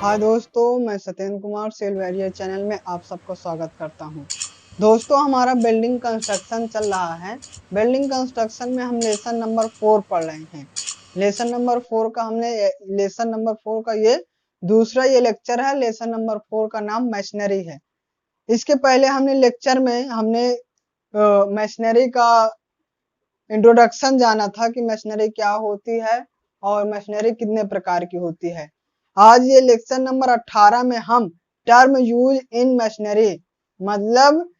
हाय दोस्तों, मैं सत्येंद्र कुमार सेलवेरिया चैनल में आप सबको स्वागत करता हूं। दोस्तों, हमारा बिल्डिंग कंस्ट्रक्शन चल रहा है। बिल्डिंग कंस्ट्रक्शन में हम लेसन नंबर 4 पढ़ रहे हैं। लेसन नंबर 4 का ये दूसरा लेक्चर है। लेसन नंबर 4 का नाम मशीनरी है। इसके पहले हमने लेक्चर में हमने मशीनरी का इंट्रोडक्शन जाना था कि मशीनरी क्या होती है और मशीनरी कितने प्रकार की होती है। आज ये लेक्चर नंबर 18 में हम टर्म यूज इन मशीनरी मतलब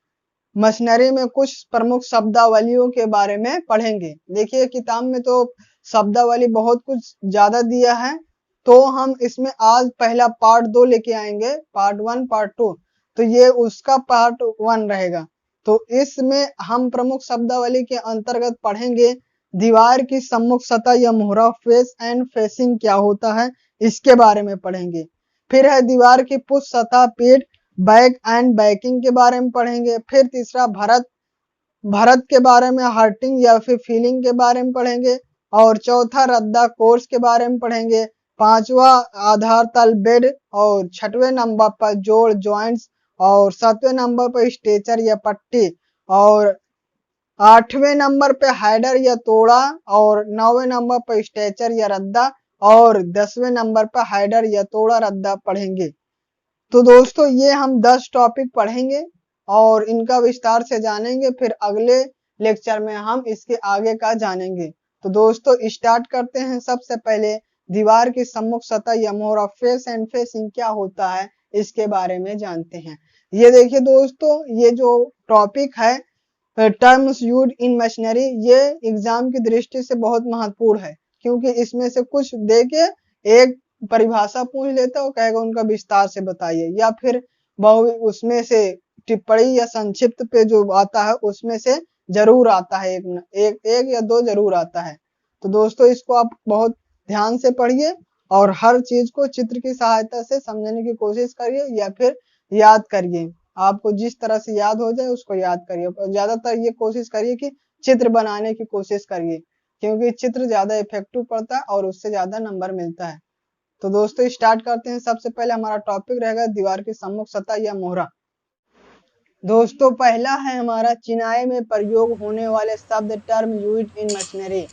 मशीनरी में कुछ प्रमुख शब्दावलियों के बारे में पढ़ेंगे। देखिए, किताब में तो शब्दावली बहुत कुछ ज्यादा दिया है, तो हम इसमें आज पहला पार्ट 2 लेके आएंगे, पार्ट 1 पार्ट 2। तो ये उसका पार्ट 1 रहेगा। तो इसमें हम प्रमुख शब्दावली के अंतर्गत पढ़ेंगे दीवार की सम्मुख सतह या मोहरा, फेस एंड फेसिंग क्या होता है इसके बारे में पढ़ेंगे। फिर है दीवार की पुष्ट सतह, पीठ, बैक एंड बैकिंग के बारे में पढ़ेंगे। फिर तीसरा भरत के बारे में, हर्टिंग या फिर फीलिंग के बारे में पढ़ेंगे। और चौथा रद्दा कोर्स के बारे में पढ़ेंगे। पांचवा आधार तल बेड। और छठवें नंबर पर जोड़ जॉइंट्स। और सातवें नंबर पर स्ट्रेचर या पट्टी। और आठवें नंबर पे हैडर या तोड़ा। और नौवें नंबर पर स्ट्रेचर या रद्दा। और 10वें नंबर पर हैडर या तोड़ा रद्दा पढ़ेंगे। तो दोस्तों, ये हम 10 टॉपिक पढ़ेंगे और इनका विस्तार से जानेंगे। फिर अगले लेक्चर में हम इसके आगे का जानेंगे। तो दोस्तों, स्टार्ट करते हैं। सबसे पहले दीवार की सम्मुख सतह या मोहरा, फेस एंड फेसिंग क्या होता है इसके बारे में जानते हैं। ये देखिए दोस्तों, ये जो टॉपिक है टर्म्स यूज्ड इन मशीनरी, ये एग्जाम की दृष्टि से बहुत महत्वपूर्ण है, क्योंकि इसमें से कुछ दे के एक परिभाषा पूछ लेता है और कहेगा उनका विस्तार से बताइए, या फिर बहु उसमें से टिप्पणी या संक्षिप्त पे जो आता है उसमें से जरूर आता है, एक या दो जरूर आता है। तो दोस्तों, इसको आप बहुत ध्यान से पढ़िए और हर चीज को चित्र की सहायता से समझने की कोशिश करिए या फिर याद करिए। आपको जिस तरह से याद हो जाए उसको याद करिए, और ज्यादातर ये कोशिश करिए कि चित्र बनाने की कोशिश करिए, क्योंकि चित्र ज्यादा इफेक्टिव पड़ता है और उससे ज्यादा नंबर मिलता है। तो दोस्तों, स्टार्ट करते हैं। सबसे पहले हमारा टॉपिक रहेगा दीवार की सम्मुख सतह या मोहरा। दोस्तों, पहला है हमारा चिनाई में प्रयोग होने वाले शब्द टर्म यूज्ड इन मशीनरी।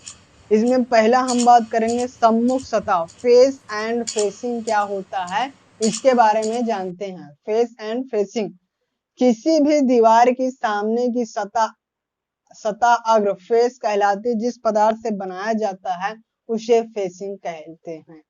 इसमें पहला हम बात करेंगे सम्मुख सतह, फेस एंड फेसिंग क्या होता है इसके बारे में जानते हैं। फेस एंड फेसिंग किसी भी दीवार की सामने की सतह अग्र फेस कहलाती है। जिस पदार्थ से बनाया जाता है उसे फेसिंग कहते हैं।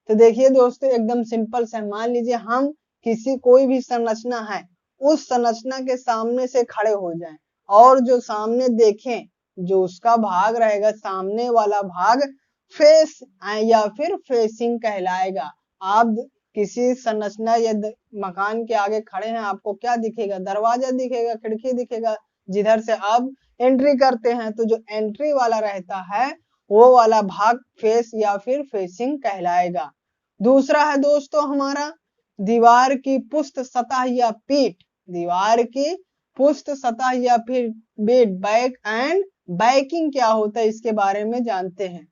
तो देखिए दोस्तों, एकदम सिंपल से मान लीजिए हम कोई भी संरचना है, उस संरचना के सामने से खड़े हो जाएं और जो सामने देखें, जो उसका भाग रहेगा, सामने वाला भाग फेस या फिर फेसिंग कहलाएगा। आप किसी संरचना या मकान के आगे खड़े हैं, आपको क्या दिखेगा? दरवाजा दिखेगा, खिड़की दिखेगा, जिधर से आप एंट्री करते हैं। तो जो एंट्री वाला रहता है वो वाला भाग फेस या फिर फेसिंग कहलाएगा। दूसरा है दोस्तों हमारा दीवार की पुष्ट सतह या पीठ। दीवार की पुष्ट सतह या फिर बेड, बैक एंड बैकिंग क्या होता है इसके बारे में जानते हैं।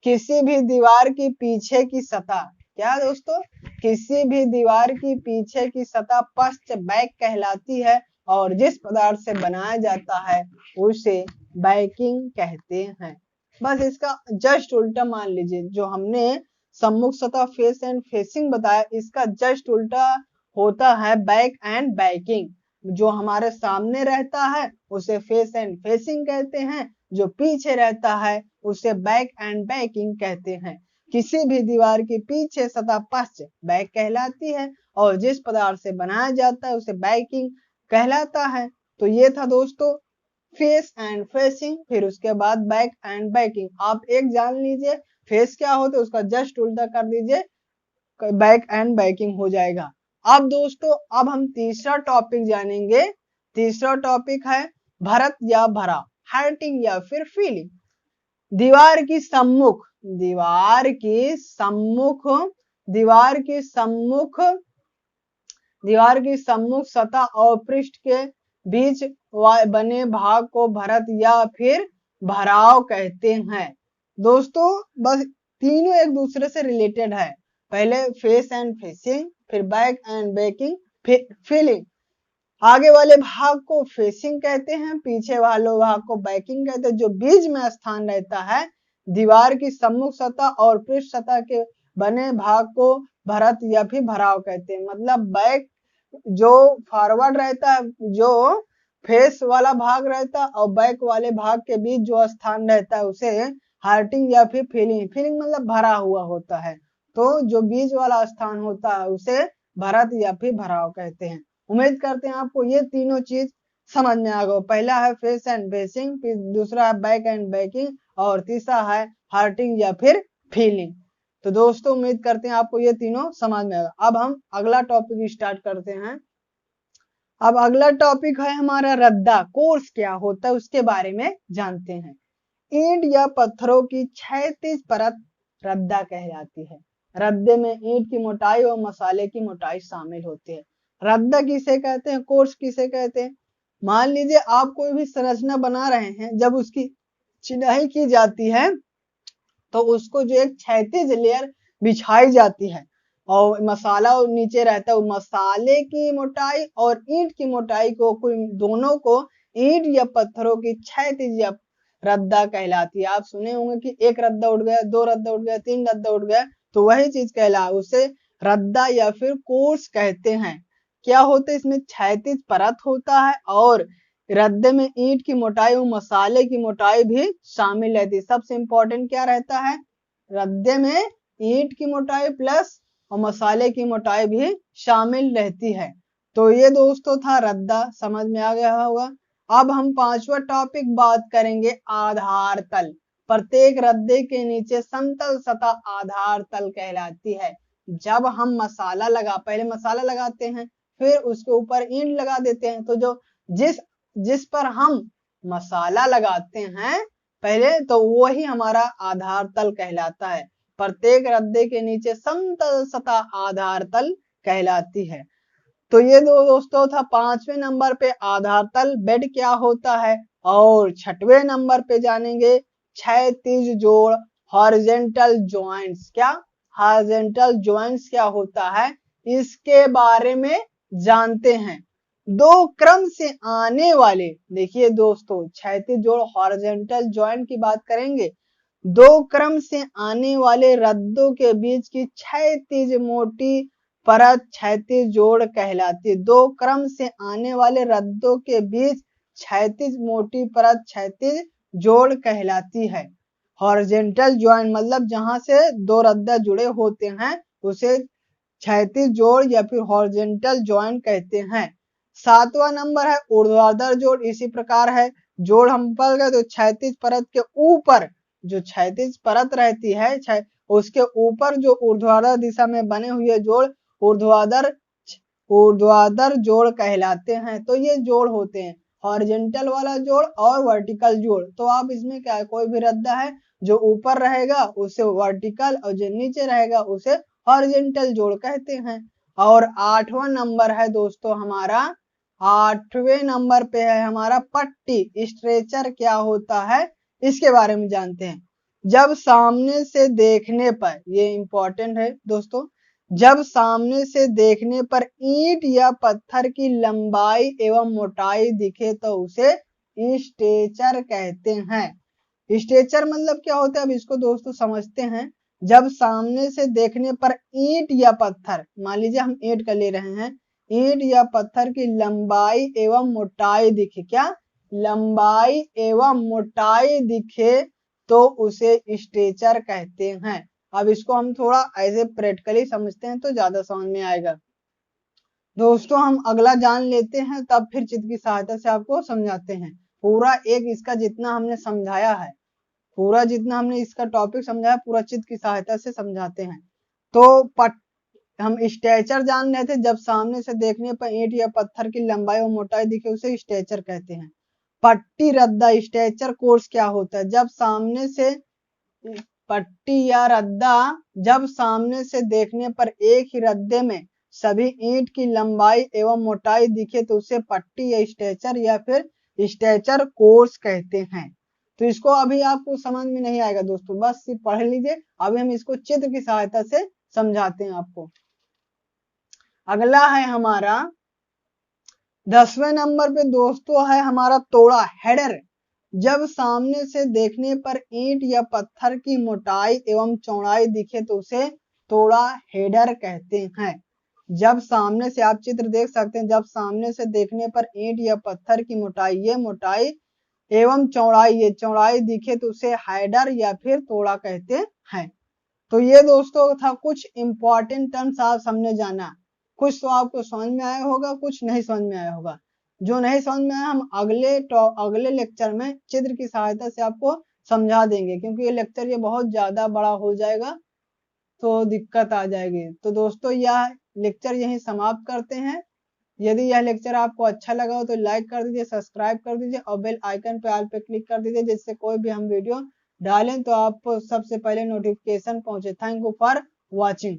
किसी भी दीवार की पीछे की सतह, क्या दोस्तों, किसी भी दीवार की पीछे की सतह पश्च बैक कहलाती है, और जिस पदार्थ से बनाया जाता है उसे बैकिंग कहते हैं। बस इसका जस्ट उल्टा मान लीजिए, जो हमने सम्मुख सतह फेस एंड फेसिंग बताया, इसका जस्ट उल्टा होता है बैक एंड बैकिंग। जो हमारे सामने रहता है उसे फेस एंड फेसिंग कहते हैं, जो पीछे रहता है उसे बैक एंड बैकिंग कहते हैं। किसी भी दीवार की पीछे सतह पश्च बैक कहलाती है, और जिस पदार्थ से बनाया जाता है उसे बैकिंग कहलाता है। तो ये था दोस्तों फेस एंड फेसिंग। फिर उसके बाद बैक एंड बैकिंग। आप एक जान लीजिए, फेस क्या होता है उसका जस्ट उल्टा कर दीजिए, बैक एंड बैकिंग हो जाएगा। अब दोस्तों, अब हम तीसरा टॉपिक जानेंगे। तीसरा टॉपिक है भरत या भरा, हर्टिंग या फिर फीलिंग। दीवार की सम्मुख, दीवार की सम्मुख, दीवार की सम्मुख, दीवार की सम्मुख सतह और पृष्ठ के बीच बने भाग को भरत या फिर भराव कहते हैं। दोस्तों, बस तीनों एक दूसरे से रिलेटेड है। पहले फेस एंड फेसिंग, फिर बैक एंड बैकिंग, फिलिंग। आगे वाले भाग को फेसिंग कहते हैं, पीछे वाले भाग को बैकिंग कहते हैं। जो बीच में स्थान रहता है दीवार की सम्मुख सतह और पृष्ठ सतह के बने भाग को भरत या फिर भराव कहते हैं। मतलब बैक जो फॉरवर्ड रहता है, जो फेस वाला भाग रहता है और बैक वाले भाग के बीच जो स्थान रहता है उसे हार्टिंग या फिर फिलिंग, फिलिंग मतलब भरा हुआ होता है। तो जो बीच वाला स्थान होता है उसे भरत या फिर भराव कहते हैं। उम्मीद करते हैं आपको ये तीनों चीज समझ में आ गए। पहला है फेस एंड फेसिंग, फिर दूसरा है बैक एंड बैकिंग और तीसरा है हार्टिंग या फिर फीलिंग। तो दोस्तों उम्मीद करते हैं आपको ये तीनों समझ में आएगा। अब हम अगला टॉपिक स्टार्ट करते हैं। अब अगला टॉपिक है हमारा रद्दा। कोर्स क्या होता है उसके बारे में जानते हैं। ईंट या पत्थरों की क्षैतिज परत रद्दा कहलाती है। रद्दे में ईंट की मोटाई और मसाले की मोटाई शामिल होती है। रद्दा किसे कहते हैं, कोर्स किसे कहते हैं। मान लीजिए आप कोई भी संरचना बना रहे हैं, जब उसकी चिनाई की जाती है तो उसको जो एक क्षैतिज लेयर बिछाई जाती है और मसाला नीचे रहता है। मसाले की मोटाई और ईंट की मोटाई को दोनों को ईंट या पत्थरों की क्षैतिज या रद्दा कहलाती है। आप सुने होंगे कि एक रद्दा उठ गया, दो रद्दा उठ गया, तीन रद्दा उठ गया, तो वही चीज कहला, उसे रद्दा या फिर कोर्स कहते हैं। क्या होता है इसमें क्षैतिज परत होता है और रद्दे में ईंट की मोटाई और मसाले की मोटाई भी शामिल रहती है। सबसे इंपॉर्टेंट क्या रहता है, रद्दे में ईंट की मोटाई प्लस और मसाले की मोटाई भी शामिल रहती है। तो ये दोस्तों था रद्दा, समझ में आ गया होगा। अब हम पांचवा टॉपिक बात करेंगे आधार तल। प्रत्येक रद्दे के नीचे समतल सतह आधार तल कहलाती है। जब हम मसाला पहले मसाला लगाते हैं, फिर उसके ऊपर ईंट लगा देते हैं, तो जो जिस पर हम मसाला लगाते हैं पहले, तो वही हमारा आधार तल कहलाता है। प्रत्येक रद्दे के नीचे समतल सतह आधार तल कहलाती है। तो ये दोस्तों था पांचवें नंबर पे आधार तल, बेड क्या होता है। और छठवें नंबर पे जानेंगे क्षैतिज जोड़, हॉरिजॉन्टल जॉइंट्स। क्या हॉरिजॉन्टल जॉइंट्स क्या होता है इसके बारे में जानते हैं। दो क्रम से आने वाले, देखिए दोस्तों क्षैतिज जोड़ हॉरिजॉन्टल जॉइंट की बात करेंगे। दो क्रम से आने वाले रद्दों के बीच की क्षैतिज मोटी परत क्षैतिज जोड़ कहलाती है। दो क्रम से आने वाले रद्दों के बीच क्षैतिज मोटी परत क्षैतिज जोड़ कहलाती है। हॉरिजॉन्टल जॉइंट मतलब जहां से दो रद्दा जुड़े होते हैं उसे क्षैतिज जोड़ या फिर हॉरिजॉन्टल जॉइंट कहते हैं। सातवां नंबर है ऊर्ध्वाधर जोड़। इसी प्रकार है जोड़ हम पढ़ गए, तो क्षैतिज परत के ऊपर जो क्षैतिज परत रहती है उसके ऊपर जो ऊर्ध्वाधर दिशा में बने हुए जोड़ ऊर्ध्वाधर जोड़ कहलाते हैं। तो ये जोड़ होते हैं हॉरिजॉन्टल वाला जोड़ और वर्टिकल जोड़। तो आप इसमें क्या है, कोई भी रद्दा है जो ऊपर रहेगा उसे वर्टिकल और जो नीचे रहेगा उसे हॉरिजॉन्टल जोड़ कहते हैं। और आठवां नंबर है दोस्तों हमारा, आठवें नंबर पे है हमारा पट्टी। स्ट्रेचर क्या होता है इसके बारे में जानते हैं। जब सामने से देखने पर, ये इंपॉर्टेंट है दोस्तों, जब सामने से देखने पर ईंट या पत्थर की लंबाई एवं मोटाई दिखे तो उसे स्ट्रेचर कहते हैं। स्ट्रेचर मतलब क्या होता है, अब इसको दोस्तों समझते हैं। जब सामने से देखने पर ईंट या पत्थर, मान लीजिए हम ईंट का ले रहे हैं, ईंट या पत्थर की लंबाई एवं मोटाई दिखे, क्या लंबाई एवं मोटाई दिखे तो उसे स्ट्रेचर कहते हैं। अब इसको हम थोड़ा ऐसे प्रैक्टिकली समझते हैं तो ज्यादा समझ में आएगा। दोस्तों हम अगला जान लेते हैं, तब फिर चित्र की सहायता से आपको समझाते हैं। पूरा एक इसका जितना हमने समझाया है, पूरा जितना हमने इसका टॉपिक समझाया पूरा चित्र की सहायता से समझाते हैं। तो हम स्ट्रेचर जान रहे थे, जब सामने से देखने पर ईंट या पत्थर की लंबाई और मोटाई दिखे उसे स्ट्रेचर कहते हैं। पट्टी रद्दा स्ट्रेचर कोर्स क्या होता है, जब सामने से पट्टी या रद्दा, जब सामने से देखने पर एक ही रद्दे में सभी ईंट की लंबाई एवं मोटाई दिखे तो उसे पट्टी या स्ट्रेचर या फिर स्ट्रेचर कोर्स कहते हैं। तो इसको अभी आपको समझ में नहीं आएगा दोस्तों, बस सिर्फ पढ़ लीजिए। अभी हम इसको चित्र की सहायता से समझाते हैं आपको। अगला है हमारा 10वें नंबर पे दोस्तों है हमारा तोड़ा, हेडर। जब सामने से देखने पर ईंट या पत्थर की मोटाई एवं चौड़ाई दिखे तो उसे तोड़ा हेडर कहते हैं। जब सामने से आप चित्र देख सकते हैं, जब सामने से देखने पर ईंट या पत्थर की मोटाई एवं चौड़ाई दिखे तो उसे हेडर या फिर तोड़ा कहते हैं। तो ये दोस्तों था कुछ इंपॉर्टेंट टर्म्स आप समझने जाना। कुछ तो आपको समझ में आया होगा, कुछ नहीं समझ में आया होगा। जो नहीं समझ में आया हम अगले लेक्चर में चित्र की सहायता से आपको समझा देंगे, क्योंकि ये लेक्चर ये बहुत ज्यादा बड़ा हो जाएगा तो दिक्कत आ जाएगी। तो दोस्तों यह लेक्चर यहीं समाप्त करते हैं। यदि यह लेक्चर आपको अच्छा लगा हो तो लाइक कर दीजिए, सब्सक्राइब कर दीजिए और बेल आइकन पे ऑल पे क्लिक कर दीजिए, जिससे कोई भी हम वीडियो डालें तो आपको सबसे पहले नोटिफिकेशन पहुंचे। Thank you for watching.